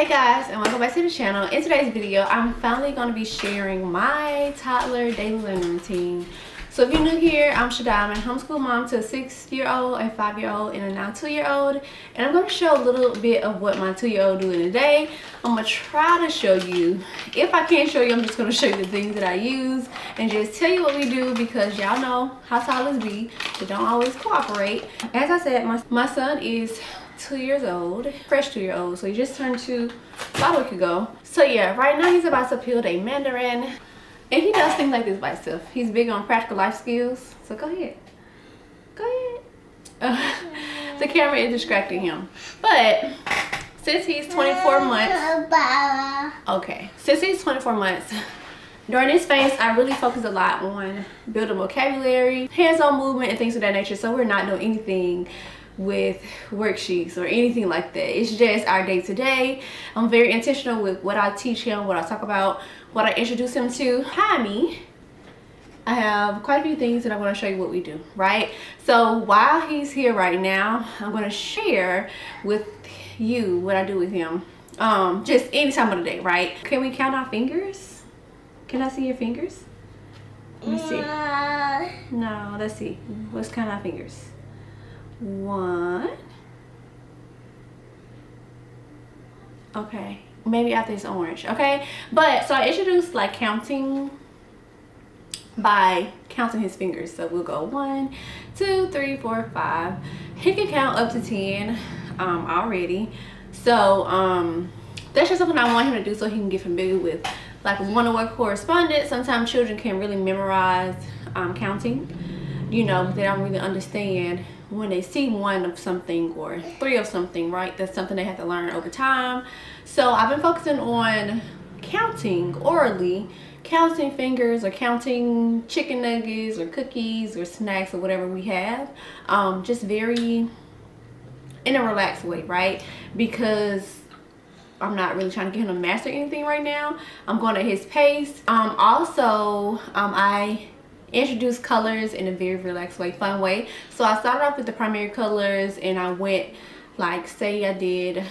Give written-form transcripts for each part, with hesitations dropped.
Hey guys, and welcome back to the channel. In today's video, I'm finally going to be sharing my toddler daily learning routine. So if you're new here, I'm Shada. I'm a homeschool mom to a 6-year-old, a 5-year-old, and a now 2-year-old. And I'm going to show a little bit of what my 2-year-old doing today. I'm going to try to show you. If I can't show you, I'm just going to show you the things that I use and just tell you what we do, because y'all know how toddlers be. They don't always cooperate. As I said, my son is 2 years old, fresh 2-year-old, so he just turned 2 about a week ago. So yeah, right now he's about to build a Mandarin, and he does things like this by himself. He's big on practical life skills, so go ahead. The camera is distracting him, but since he's 24 months, since he's 24 months, during this phase, I really focus a lot on building vocabulary, hands-on movement, and things of that nature. So we're not doing anything with worksheets or anything like that. It's just our day-to-day. I'm very intentional with what I teach him, what I talk about, what I introduce him to. Behind me, I have quite a few things that I want to show you what we do, right? So while he's here right now, I'm going to share with you what I do with him, just any time of the day, right? Can we count our fingers? Can I see your fingers? Let me see. No, let's see. Let's count our fingers. 1. Okay, maybe after it's orange. Okay, but so I introduced like counting by counting his fingers. So we'll go 1, 2, 3, 4, 5. He can count up to 10 already. So that's just something I want him to do so he can get familiar with like one-on-one correspondence. Sometimes children can really memorize counting, you know, but they don't really understand when they see 1 of something or 3 of something, right? That's something they have to learn over time. So I've been focusing on counting orally, counting fingers or counting chicken nuggets or cookies or snacks or whatever we have, just very in a relaxed way, right? Because I'm not really trying to get him to master anything right now. I'm going at his pace. I introduce colors in a very relaxed way, fun way. So I started off with the primary colors, and I went like, say I did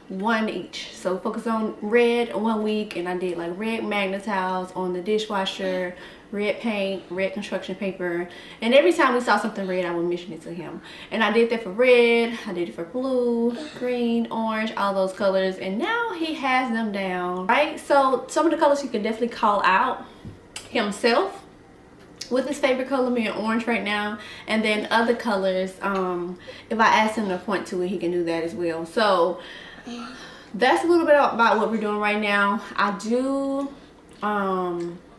1 each. So focus on red 1 week, and I did like red magnet tiles on the dishwasher, red paint, red construction paper, and every time we saw something red, I would mention it to him. And I did that for red, I did it for blue, green, orange, all those colors, and now he has them down, right? So some of the colors he can definitely call out himself, with his favorite color being orange right now, and then other colors, if I ask him to point to it, he can do that as well. So that's a little bit about what we're doing right now. I do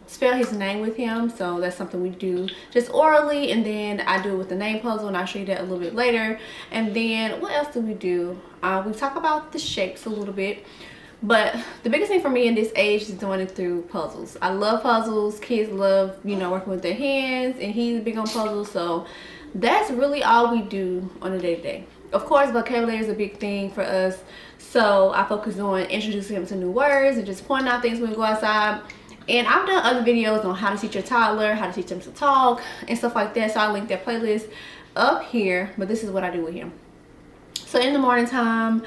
spell his name with him, so that's something we do just orally, and then I do it with the name puzzle, and I'll show you that a little bit later. And then what else do? We talk about the shapes a little bit. But the biggest thing for me in this age is doing it through puzzles. I love puzzles. Kids love, you know, working with their hands, and he's big on puzzles. So that's really all we do on a day-to-day. Of course, vocabulary is a big thing for us. So I focus on introducing him to new words and just pointing out things when we go outside. And I've done other videos on how to teach your toddler, how to teach them to talk, and stuff like that. So I'll link that playlist up here. But this is what I do with him. So in the morning time,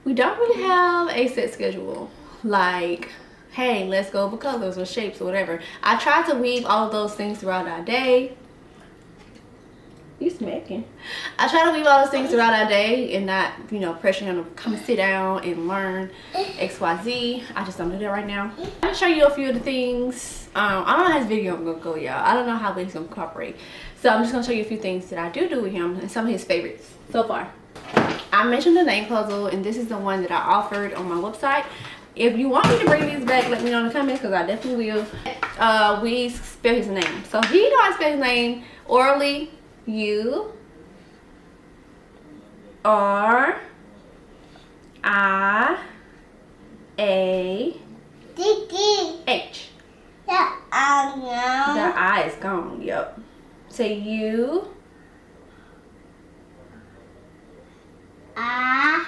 we don't really have a set schedule, like, hey, let's go over colors or shapes or whatever. I try to weave all of those things throughout our day. You smacking. I try to weave all those things throughout our day and not, you know, pressure him to come sit down and learn XYZ. I just don't do that right now. I'm gonna show you a few of the things. I don't know how this video is gonna go, y'all. I don't know how he's gonna cooperate. So I'm just gonna show you a few things that I do with him and some of his favorites so far. I mentioned the name puzzle, and this is the one that I offered on my website. If you want me to bring these back, let me know in the comments, because I definitely will. We spell his name. So he knows how to spell his name orally. U-R-I-A. H. The I is gone. Yep. Say U.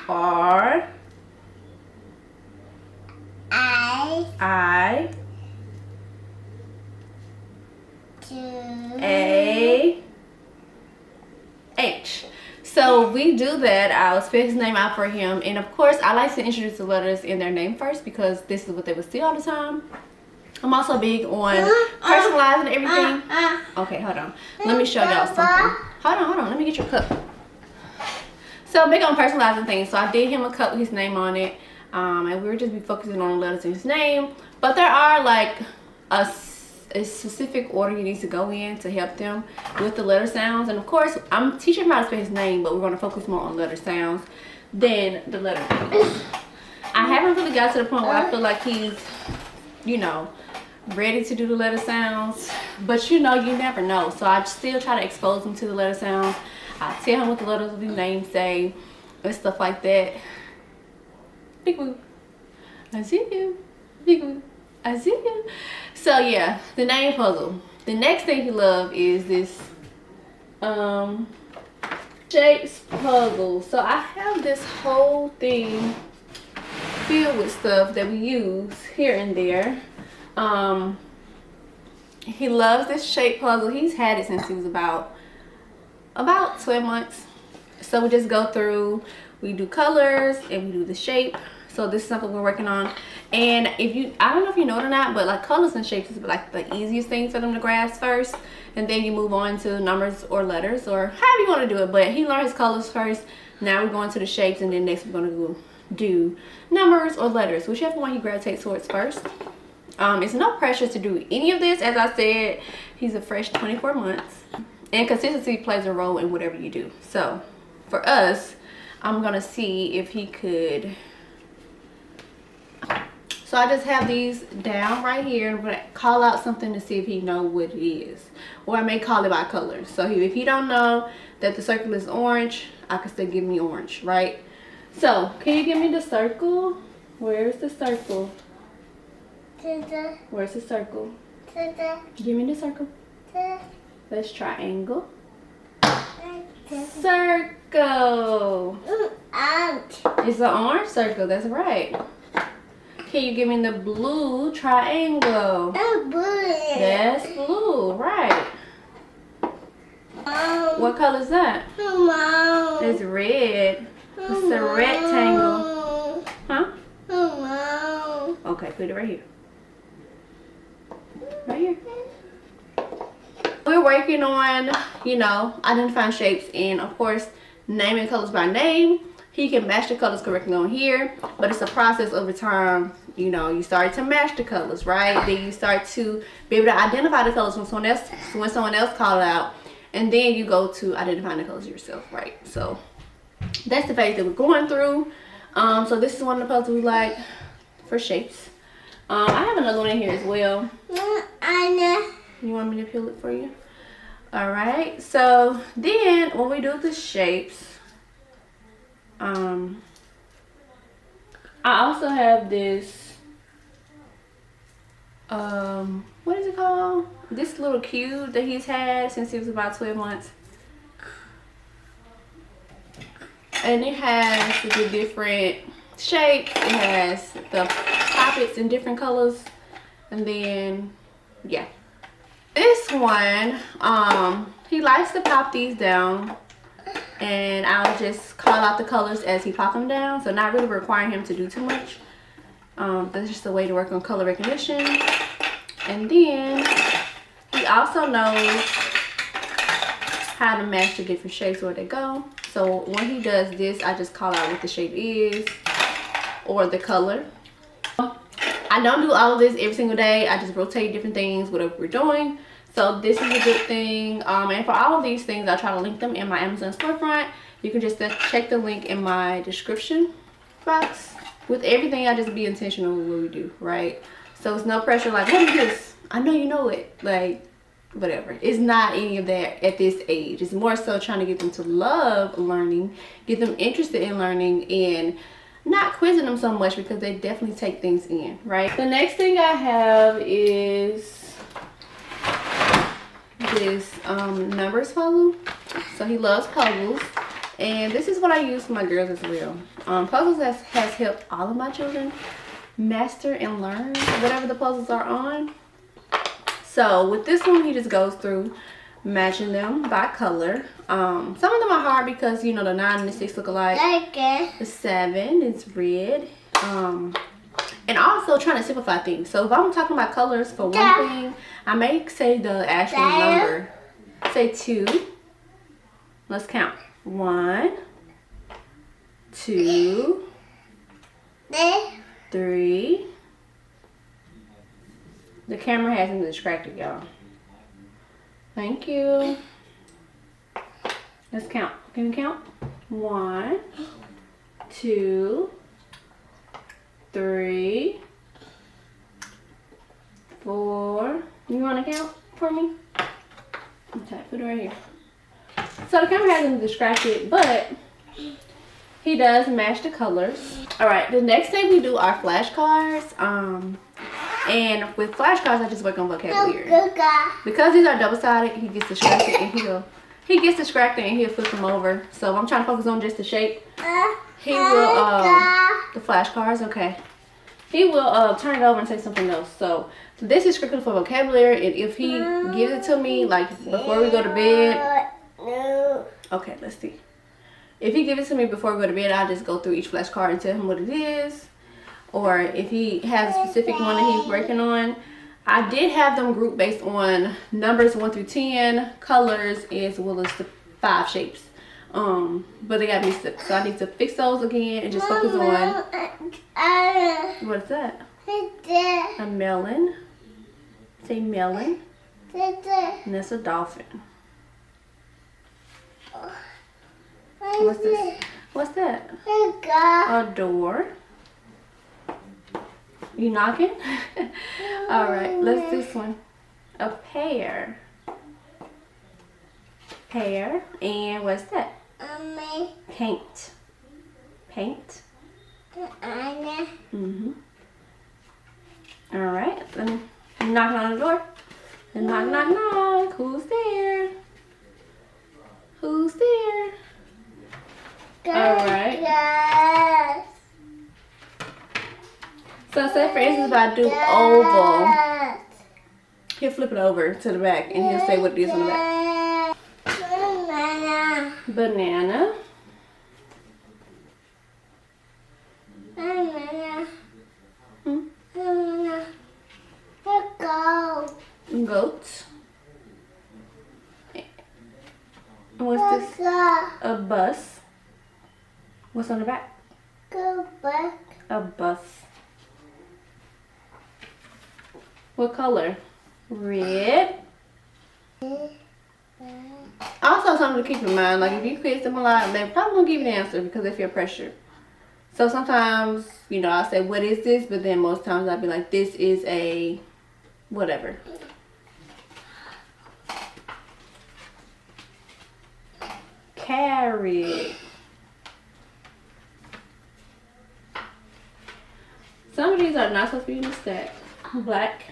R. I. A. H. So So we do that. I'll spell his name out for him, and of course I like to introduce the letters in their name first because this is what they would see all the time. I'm also big on personalizing everything. Okay, hold on. Let me show y'all something. Hold on. Let me get your cup. So I'm big on personalizing things. So I did him a cup with his name on it. And we were just be focusing on the letters in his name. But there are like a specific order you need to go in to help them with the letter sounds. And of course, I'm teaching him how to spell his name, but we're going to focus more on letter sounds than the letter names. I haven't really got to the point where I feel like he's, you know, ready to do the letter sounds. But you know, you never know. So I still try to expose him to the letter sounds. I tell him what the letters of his name say and stuff like that. Big woo. I see you. Big woo. I see you. So yeah, the name puzzle. The next thing he loves is this shapes puzzle. So I have this whole thing filled with stuff that we use here and there. He loves this shape puzzle. He's had it since he was about 12 months. So we just go through, we do colors and we do the shape. So this is something we're working on. And I don't know if you know it or not, but like colors and shapes is like the easiest thing for them to grasp first, and then you move on to numbers or letters or however you want to do it. But he learned his colors first. Now we're going to the shapes, and then next we're going to do numbers or letters, whichever one he gravitates towards first. It's no pressure to do any of this. As I said, he's a fresh 24 months, and consistency plays a role in whatever you do. So for us, I'm gonna see if he could. So I just have these down right here. I'm gonna call out something to see if he knows what it is, or I may call it by color. So if he don't know that the circle is orange, I can still give me orange, right? So can you give me the circle? Where's the circle? Where's the circle? Give me the circle. Let's triangle. Circle. It's an orange circle. That's right. Can you give me the blue triangle? That's blue, right. What color is that? It's red. It's a rectangle. Huh? Okay, put it right here. Right here. We're working on, you know, identifying shapes and of course naming colors by name. He can match the colors correctly on here, but it's a process over time. You know, you start to match the colors, right? Then you start to be able to identify the colors when someone else calls it out, and then you go to identifying the colors yourself, right? So that's the phase that we're going through. So this is one of the puzzles we like for shapes. I have another one in here as well. You want me to peel it for you? All right. So then when we do the shapes, I also have this, what is it called? This little cube that he's had since he was about 12 months. And it has the different shapes. It has the poppets in different colors. And then, yeah. This one, he likes to pop these down. And I'll just call out the colors as he pops them down. So not really requiring him to do too much. That's just a way to work on color recognition. And then he also knows how to match the different shapes where they go. So when he does this, I just call out what the shape is or the color. I don't do all of this every single day. I just rotate different things, whatever we're doing. So this is a good thing. And for all of these things, I try to link them in my Amazon storefront. You can just check the link in my description box. With everything, I just be intentional with what we do, right? So it's no pressure like, what is this? I know you know it. Like, whatever. It's not any of that at this age. It's more so trying to get them to love learning, get them interested in learning, and not quizzing them so much because they definitely take things in, right? The next thing I have is this numbers puzzle. So he loves puzzles, and this is what I use for my girls as well. Puzzles has helped all of my children master and learn whatever the puzzles are on. So with this one, he just goes through matching them by color. Some of them are hard because, you know, the 9 and the 6 look alike. The 7 is red. And also trying to simplify things. So if I'm talking about colors for one thing, I may say the actual number. Say 2. Let's count. 1, 2, 3. The camera has me distracted, y'all. Thank you. Let's count. Can you count? 1, 2, 3, 4. You want to count for me? Okay, put it right here. So the camera has him distracted, but he does match the colors. All right, the next thing we do are flashcards. And with flashcards, I just work on vocabulary. Because these are double-sided, he gets distracted and he'll flip them over. So if I'm trying to focus on just the shape, he will the flashcards, okay. He will turn it over and say something else. So this is strictly for vocabulary, and if he gives it to me like before we go to bed, okay, let's see. If he gives it to me before we go to bed, I'll just go through each flashcard and tell him what it is. Or if he has a specific one that he's working on, I did have them grouped based on numbers 1 through 10, colors, as well as the 5 shapes. But they got me stuck, so I need to fix those again and just focus on. What's that? A melon. Say melon. And that's a dolphin. What's this? What's that? A door. You knocking? Alright, let's do this one. A pear. Pear. And what's that? Paint. Paint. Alright, then knocking on the door. And knock, knock, knock. Who's there? Who's there? Alright. So say for instance if I do oval, he'll flip it over to the back and he'll say what it is on the back. Banana. Goat. And what's this? A bus. What's on the back? A bus. What color? Red. Also something to keep in mind, like if you quiz them a lot, they probably won't give you the answer because they feel pressured. So sometimes, you know, I'll say, what is this? But then most times I'll be like, this is a whatever. Carrot. Some of these are not supposed to be in the stack. Black.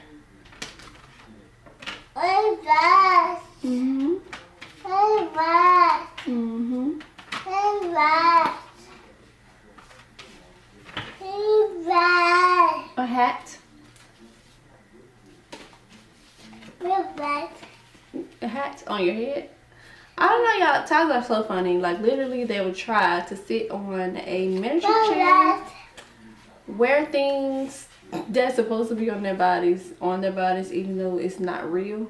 A hat. A hat on your head. I don't know, y'all. Toddlers are so funny. Like literally, they would try to sit on a miniature chair, wear things that's supposed to be on their bodies, even though it's not real.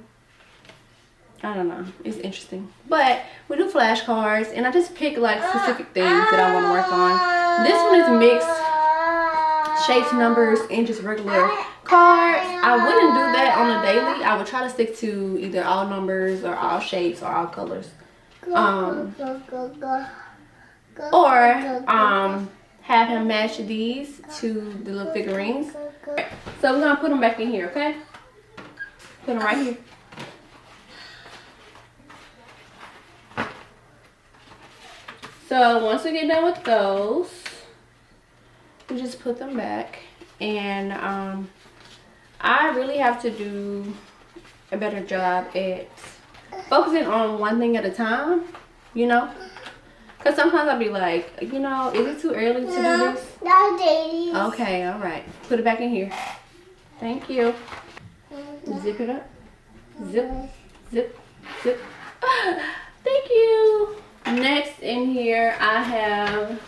I don't know. It's interesting. But we do flashcards, and I just pick like specific things that I want to work on. This one is mixed shapes, numbers, and just regular cards. I wouldn't do that on a daily. I would try to stick to either all numbers or all shapes or all colors. Or have him match these to the little figurines. So we're gonna put them back in here, okay? Put them right here. So once we get done with those, we just put them back. And I really have to do a better job at focusing on one thing at a time, you know? Because sometimes I'll be like, you know, is it too early to do this? No, Daddy. Okay, all right. Put it back in here. Thank you. Zip it up. Zip, zip, Thank you. Next in here, I have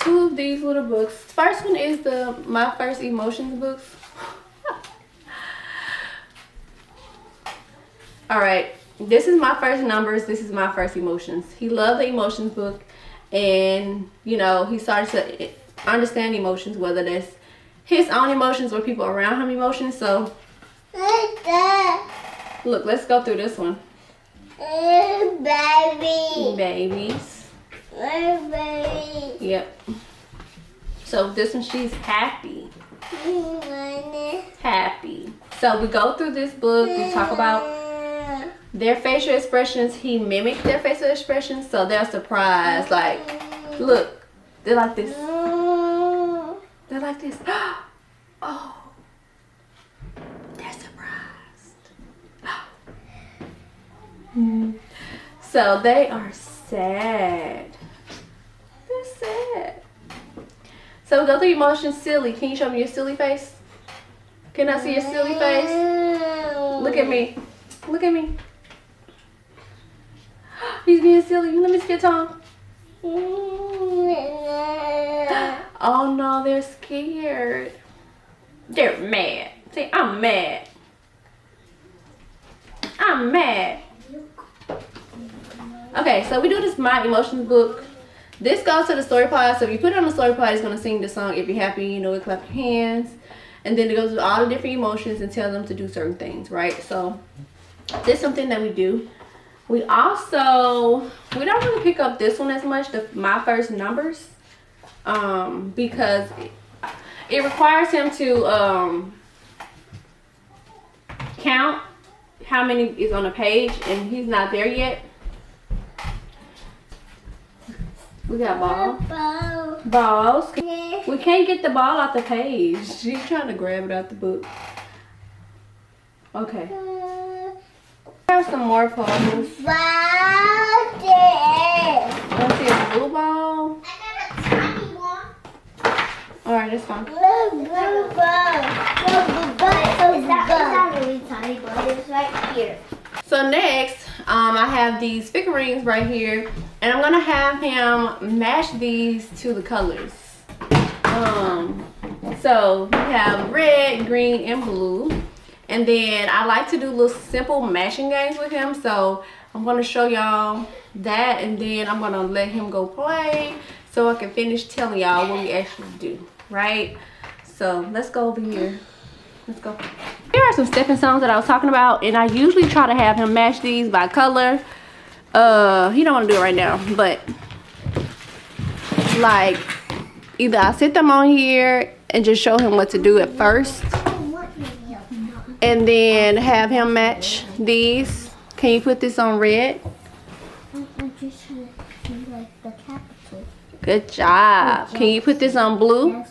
2 of these little books. First one is My First Emotions books. All right, this is My First Numbers. This is My First Emotions. He loved the emotions book, and you know, he started to understand emotions, whether that's his own emotions or people around him emotions. So look, let's go through this one. Babies. Yep. So this one, she's happy. Happy. So we go through this book. We talk about their facial expressions. He mimicked their facial expressions, so they're surprised. Like, look, they're like this. They're like this. Oh, they're surprised. So they are sad. They're sad. So we go through emotions. Silly. Can you show me your silly face? Can I see your silly face? Look at me. Look at me. He's being silly. Let me see your tongue. Oh no, they're scared. They're mad. See, I'm mad. I'm mad. Okay, so we do this My Emotions book. This goes to the story part. So if you put it on the story part, it's going to sing the song If You're Happy, you know it, clap your hands. And then it goes with all the different emotions and tell them to do certain things, right? So this is something that we do. We also, we don't really pick up this one as much, the My First Numbers, because it requires him to count how many is on a page, and he's not there yet. We got balls. We can't get the ball out the page. She's trying to grab it out the book. Okay. I have some more puzzles. Want to see a blue ball? I got a tiny one. Alright, that's fine. It's not really tiny, but it's right here. So next, I have these figurines right here, and I'm gonna have him match these to the colors. So we have red, green, and blue, and then I like to do little simple matching games with him. So I'm gonna show y'all that, and then I'm gonna let him go play so I can finish telling y'all what we actually do, right? So let's go over here. Let's go. Here are some stepping stones that I was talking about, and I usually try to have him match these by color. He don't want to do it right now, but like either I sit them on here and just show him what to do at first, and then have him match these. Can you put this on red? Good job. Can you put this on blue?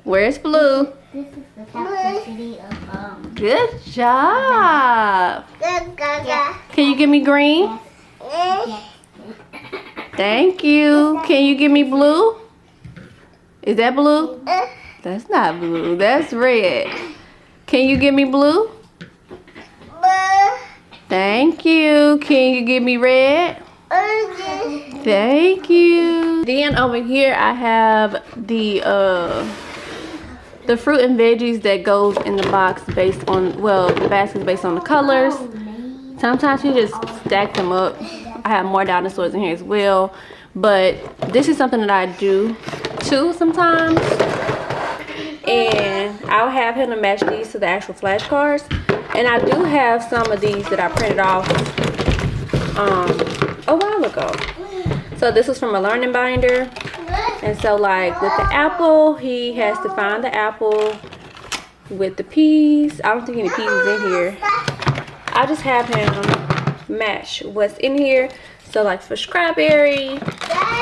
Where's blue? This is the capital city of Good job. Yeah. Can you give me green? Thank you. Can you give me blue? Is that blue? That's not blue. That's red. Can you give me blue? Thank you. Can you give me red? Thank you. Then over here I have the fruit and veggies that goes in the box based on, well, the basket's based on the colors. Sometimes you just stack them up. I have more dinosaurs in here as well, but this is something that I do too sometimes. And I'll have him to match these to the actual flashcards. And I do have some of these that I printed off a while ago. So this is from a learning binder. And so like with the apple, he has to find the apple. With the peas, I don't think any peas is in here. I just have him match what's in here. So like for strawberry,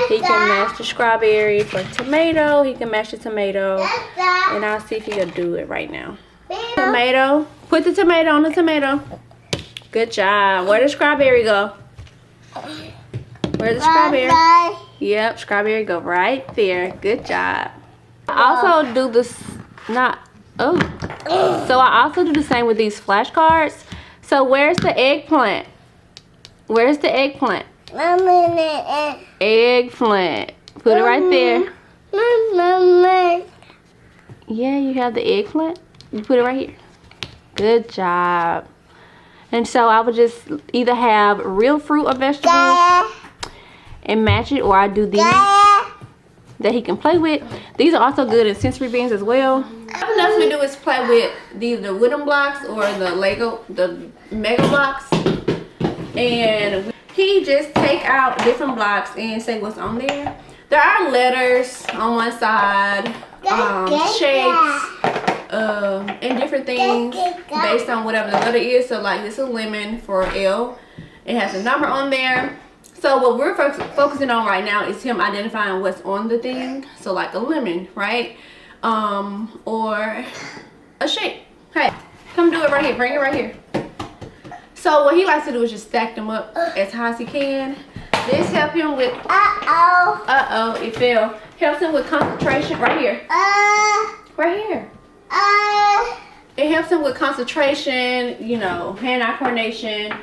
he can match the strawberry. For tomato, he can match the tomato. And I'll see if he can do it right now. Tomato. Put the tomato on the tomato. Good job. Where does strawberry go? Where's the strawberry? Yep, strawberry go right there. Good job. I also do this, so I also do the same with these flashcards. So where's the eggplant? Where's the eggplant? Eggplant. Put it right there. Yeah, you have the eggplant. You put it right here. Good job. And so I would just either have real fruit or vegetables and match it, or I do these that he can play with. These are also good in sensory beans as well. What else we do is play with the wooden blocks or the Mega blocks. And he just take out different blocks and say what's on there. There are letters on one side, shapes, and different things based on whatever the letter is. So like this is lemon for L. It has a number on there. So what we're focusing on right now is him identifying what's on the thing. So like a lemon, right? Or a shape. Hey, come do it right here. Bring it right here. So what he likes to do is just stack them up as high as he can. This helps him with it fell. Helps him with concentration right here. Right here. It helps him with concentration, you know, hand-eye coordination,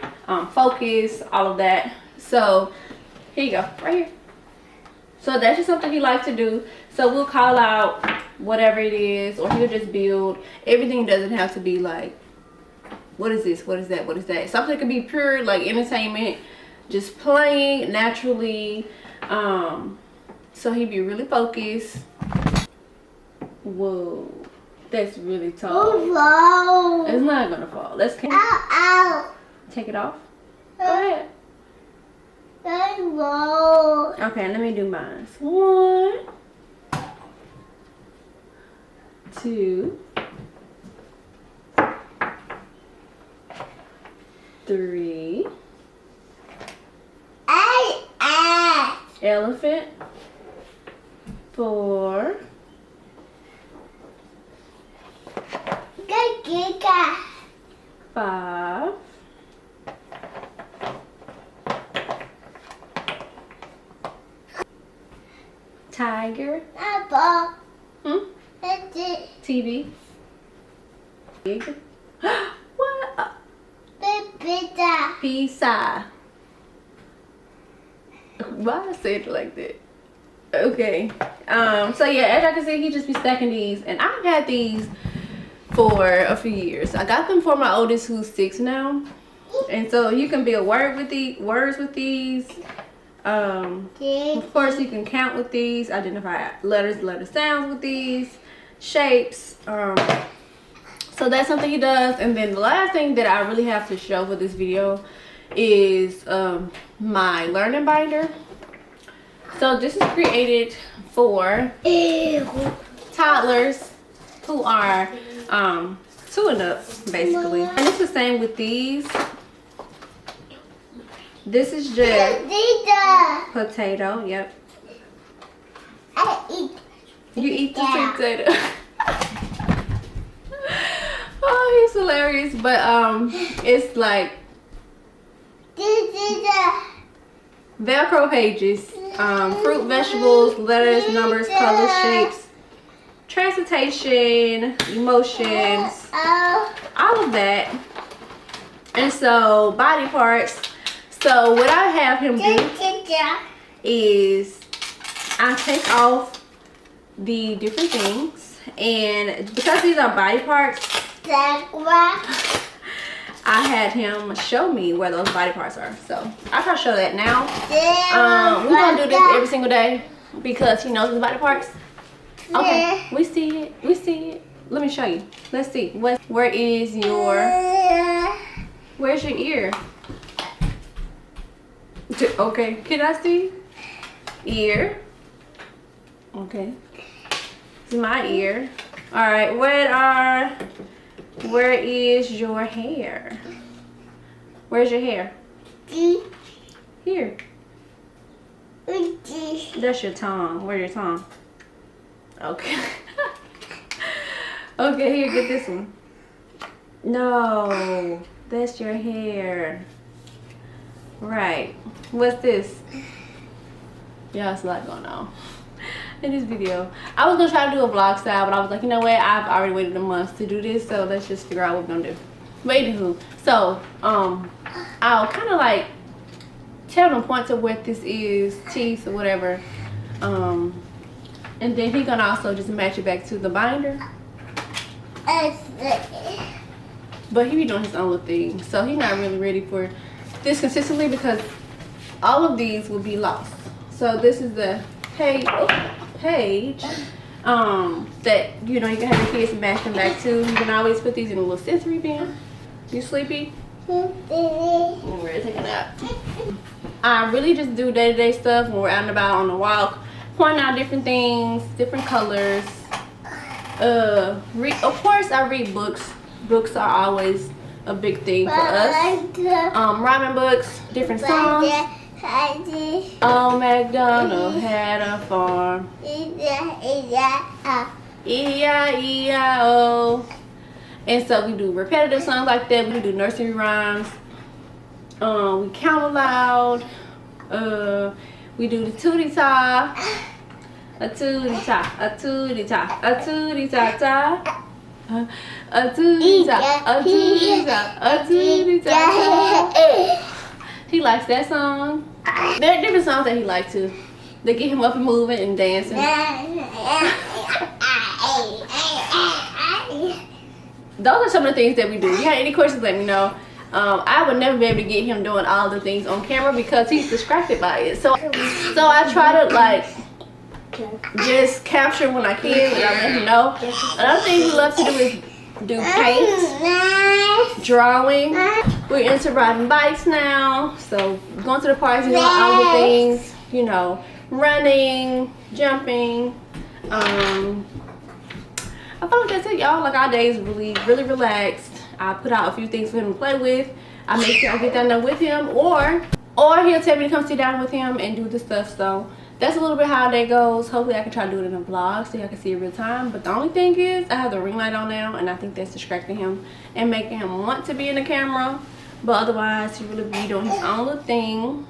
focus, all of that. So here you go, right here. So that's just something he likes to do. So we'll call out whatever it is, or he'll just build. Everything doesn't have to be like, what is this? What is that? What is that? Something can be pure, like entertainment, just playing naturally. So he'd be really focused. Whoa, that's really tall. Whoa. It's not gonna fall. Let's take it off. Go ahead. Whoa. Okay, let me do mine. 1, 2, 3. Elephant. 4. Giga. 5. 'Tiger. Apple. That's it. TV. Big. What? Pizza. Pizza. Why I said it like that? Okay. So yeah, as y'all can see, he just be stacking these, and I've had these for a few years. I got them for my oldest, who's 6 now, and so you can build words with these. Of course, you can count with these, identify letter sounds with these, shapes. So that's something he does. And then the last thing that I really have to show for this video is my learning binder. So this is created for toddlers who are 2 and up, basically. And it's the same with these. This is just potato. Yep. You eat the sweet potato. Oh, he's hilarious. But it's like Velcro pages, fruit, vegetables, letters, numbers, colors, shapes, transportation, emotions, all of that. And so body parts. So what I have him do is I take off the different things, and because these are body parts, I had him show me where those body parts are. So I'll try to show that now. We're gonna do this every single day because he knows his body parts. Okay, we see it. We see it. Let me show you. Let's see. Where's your ear? Okay, can I see? Ear. Okay. It's my ear. Alright, where is your hair? Where's your hair? Here. That's your tongue. Where's your tongue? Okay. Okay, here, get this one. No, that's your hair. Right. What's this? Yeah, it's a lot going on in this video. I was gonna try to do a vlog style, but I was like, you know what? I've already waited a month to do this, so let's just figure out what we're gonna do. But anywho, so I'll kind of like tell them points of what this is, teeth or whatever, and then he gonna also just match it back to the binder. But he be doing his own little thing, so he's not really ready for this consistently because all of these will be lost. So this is the page that you know you can have your kids match them back to. You can always put these in a little sensory bin. You sleepy? We're ready to take a nap. I really just do day-to-day stuff when we're out and about on the walk, pointing out different things, different colors. Of course I read books. Books are always a big thing for us. Rhyming books, different songs. Old MacDonald had a farm. E-I-E-I-O. And so we do repetitive songs like that. We do nursery rhymes. We count aloud. We do the tootie-ta. A tootie-ta, a tootie-ta, a tootie-ta-ta. A tootie-ta, a tootie-ta, a tootie-ta-ta. He likes that song. There are different songs that he likes too. They get him up and moving and dancing. Those are some of the things that we do. If you have any questions, let me know. I would never be able to get him doing all the things on camera because he's distracted by it. So I try to like just capture when I can and I let him know. Another thing we love to do is do paint, drawing. We're into riding bikes now, so going to the parks and doing all the things, you know, running, jumping. I feel like that's it, y'all. Like our day is really relaxed. I put out a few things for him to play with. I make sure I get down there with him, or he'll tell me to come sit down with him and do the stuff. So that's a little bit how our day goes. Hopefully I can try to do it in a vlog so y'all can see it real time. But the only thing is I have the ring light on now, and I think that's distracting him and making him want to be in the camera. But otherwise he really be doing his own little thing.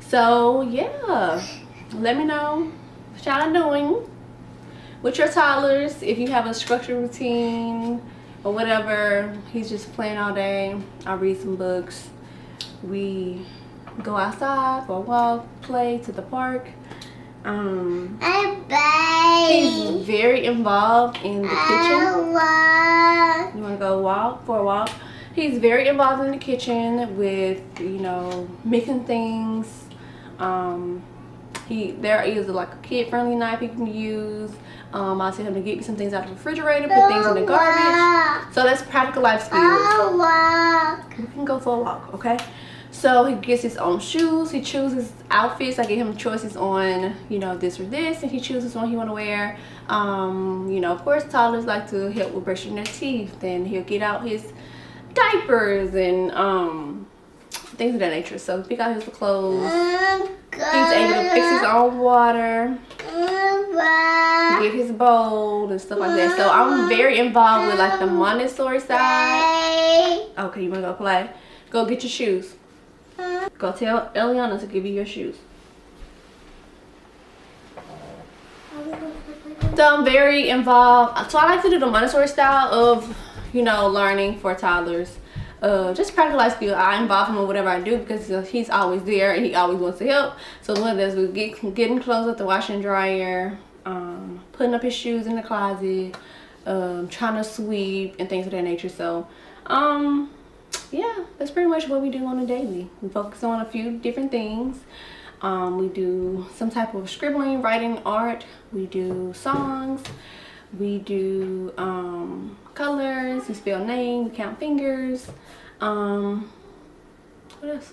So yeah, let me know what y'all are doing with your toddlers. If you have a structured routine or whatever, he's just playing all day. I read some books. We go outside for a walk, play to the park. He's very involved in the kitchen. You want to go for a walk? He's very involved in the kitchen with, you know, mixing things. There is like a kid-friendly knife he can use. I'll tell him to get me some things out of the refrigerator, put things in the garbage. So that's practical life skills. We can go for a walk, okay? So he gets his own shoes. He chooses outfits. I give him choices on, you know, this or this, and he chooses what he want to wear. You know, of course, toddlers like to help with brushing their teeth. Then he'll get out his diapers and things of that nature. So pick out his clothes. He's able to fix his own water, get his bowl and stuff like that. So I'm very involved with like the Montessori side. Okay, you wanna go play? Go get your shoes. Go tell Eliana to give you your shoes. So I'm very involved. So I like to do the Montessori style of, you know, learning for toddlers. Just practical life skill. I involve him in whatever I do because he's always there and he always wants to help. So what it does, we getting clothes at the washer and dryer, putting up his shoes in the closet, trying to sweep and things of that nature. So yeah, that's pretty much what we do on a daily. We focus on a few different things. We do some type of scribbling, writing, art. We do songs. We do colors. We spell name. We count fingers. What else?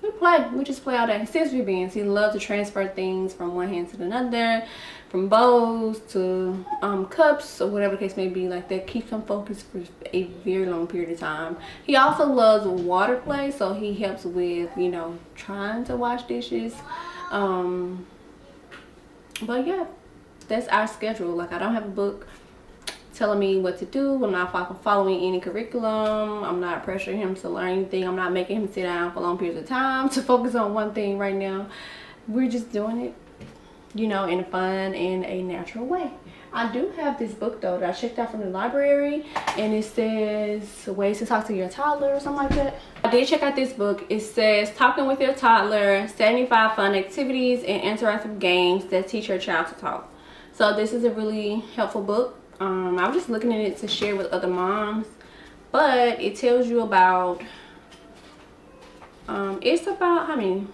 We play. We just play all day. Sensory beings. He loves to transfer things from one hand to another, from bowls to cups or whatever the case may be. Like that keeps him focused for a very long period of time. He also loves water play, so he helps with, you know, trying to wash dishes. But yeah, that's our schedule. Like I don't have a book telling me what to do. I'm not following any curriculum. I'm not pressuring him to learn anything. I'm not making him sit down for long periods of time to focus on one thing right now. We're just doing it, you know, in a fun and a natural way. I do have this book though that I checked out from the library, and it says ways to talk to your toddler or something like that. I did check out this book. It says talking with your toddler, 75 fun activities and interactive games that teach your child to talk. So this is a really helpful book. I was just looking at it to share with other moms, but it tells you about it's about how many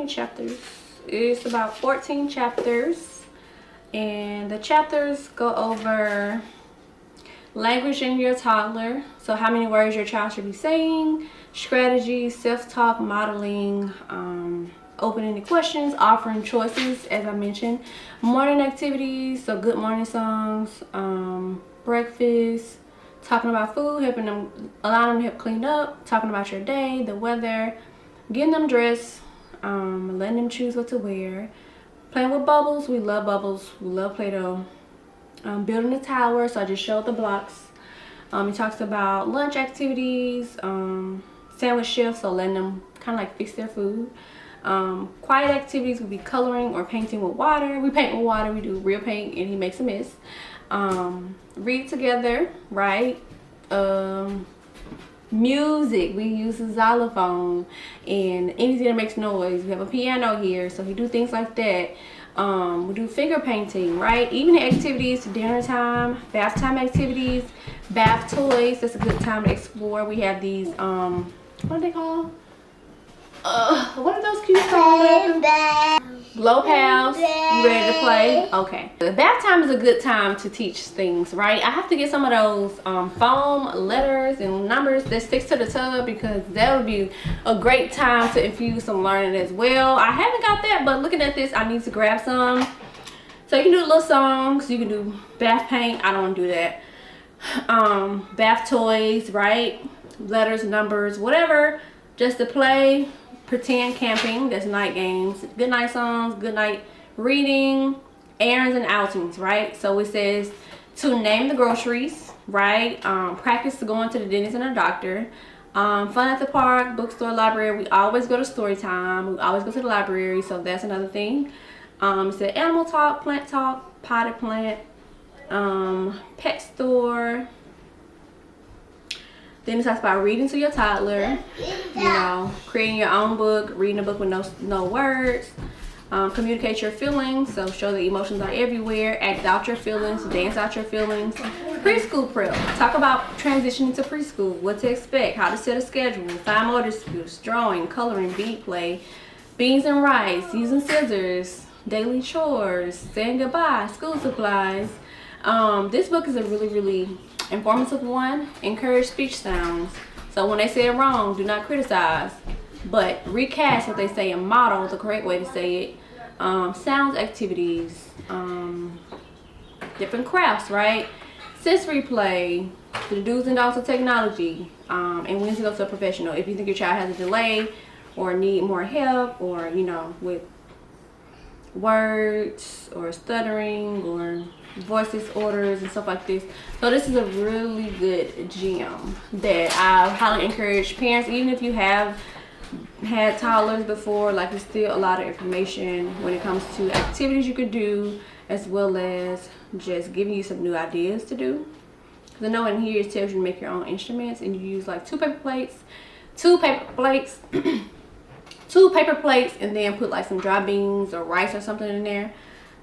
chapters? It's about 14 chapters, and the chapters go over language in your toddler, so how many words your child should be saying, strategies, self-talk, modeling, opening the questions, offering choices, as I mentioned, morning activities, so good morning songs, breakfast, talking about food, helping them, allowing them to help clean up, talking about your day, the weather, getting them dressed, letting them choose what to wear, playing with bubbles. We love bubbles. We love Play-Doh. Building a tower. So I just showed the blocks. He talks about lunch activities, sandwich shifts, so letting them kind of like fix their food. Quiet activities would be coloring or painting with water. We paint with water. We do real paint, and he makes a mess. Read together, right? Music, we use a xylophone and anything that makes noise. We have a piano here, so we do things like that. We do finger painting, right? Evening activities, dinner time, bath time activities, bath toys. That's a good time to explore. We have these what are they called? What are those cute called? Glow pals. You ready to play? Okay. The bath time is a good time to teach things, right? I have to get some of those foam letters and numbers that sticks to the tub, because that would be a great time to infuse some learning as well. I haven't got that, but looking at this, I need to grab some. So you can do little songs. You can do bath paint. I don't want to do that. Bath toys, right? Letters, numbers, whatever, just to play. Pretend camping, that's night games, good night songs, good night reading, errands and outings, right? So it says to name the groceries, right? Practice going to the dentist and a doctor, fun at the park, bookstore, library. We always go to story time. We always go to the library, so that's another thing. It said animal talk, plant talk, potted plant, pet store. Then it talks about reading to your toddler, you know, creating your own book, reading a book with no words, communicate your feelings, so show the emotions are everywhere, act out your feelings, dance out your feelings. Preschool prep, talk about transitioning to preschool, what to expect, how to set a schedule, fine motor skills, drawing, coloring, bead play, beans and rice, using scissors, daily chores, saying goodbye, school supplies. This book is a really informative one. Encourage speech sounds. So when they say it wrong, do not criticize, but recast what they say and model the correct way to say it. Sounds activities, different crafts, right? Sensory play, the do's and don'ts of technology, and when to go to a professional. If you think your child has a delay or need more help, or you know, with words or stuttering or voice disorders and stuff like this. So this is a really good gem that I highly encourage parents, even if you have had toddlers before, like it's still a lot of information when it comes to activities you could do, as well as just giving you some new ideas to do. Because I know in here it tells you to make your own instruments, and you use like two paper plates, and then put like some dry beans or rice or something in there,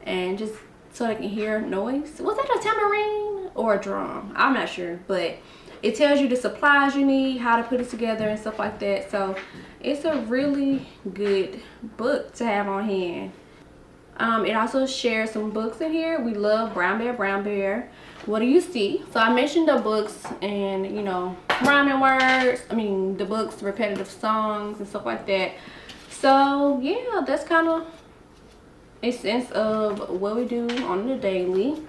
and just so they can hear noise. Was that a tambourine or a drum? I'm not sure, but it tells you the supplies you need, how to put it together and stuff like that. So it's a really good book to have on hand. It also shares some books in here. We love Brown Bear. What do you see? So I mentioned the books and, you know, rhyming words. I mean, the books, repetitive songs and stuff like that. So yeah, that's kind of a sense of what we do on the daily.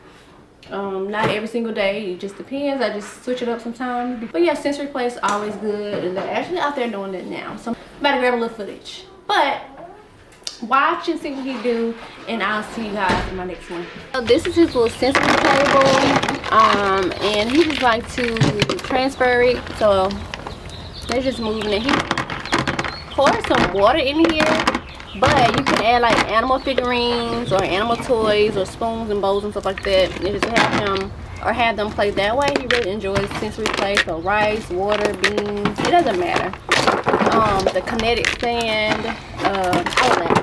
Not every single day, it just depends. I just switch it up sometimes. But yeah, sensory play is always good, and they're actually out there doing it now. So I'm about to grab a little footage. But watch and see what he do, and I'll see you guys in my next one. So this is his little sensory table, and he just like to transfer it. So they're just moving it. He poured some water in here, But you can add like animal figurines or animal toys or spoons and bowls and stuff like that. And just have him or have them play that way. He really enjoys sensory play. So rice, water, beans, it doesn't matter. The kinetic sand, all of that.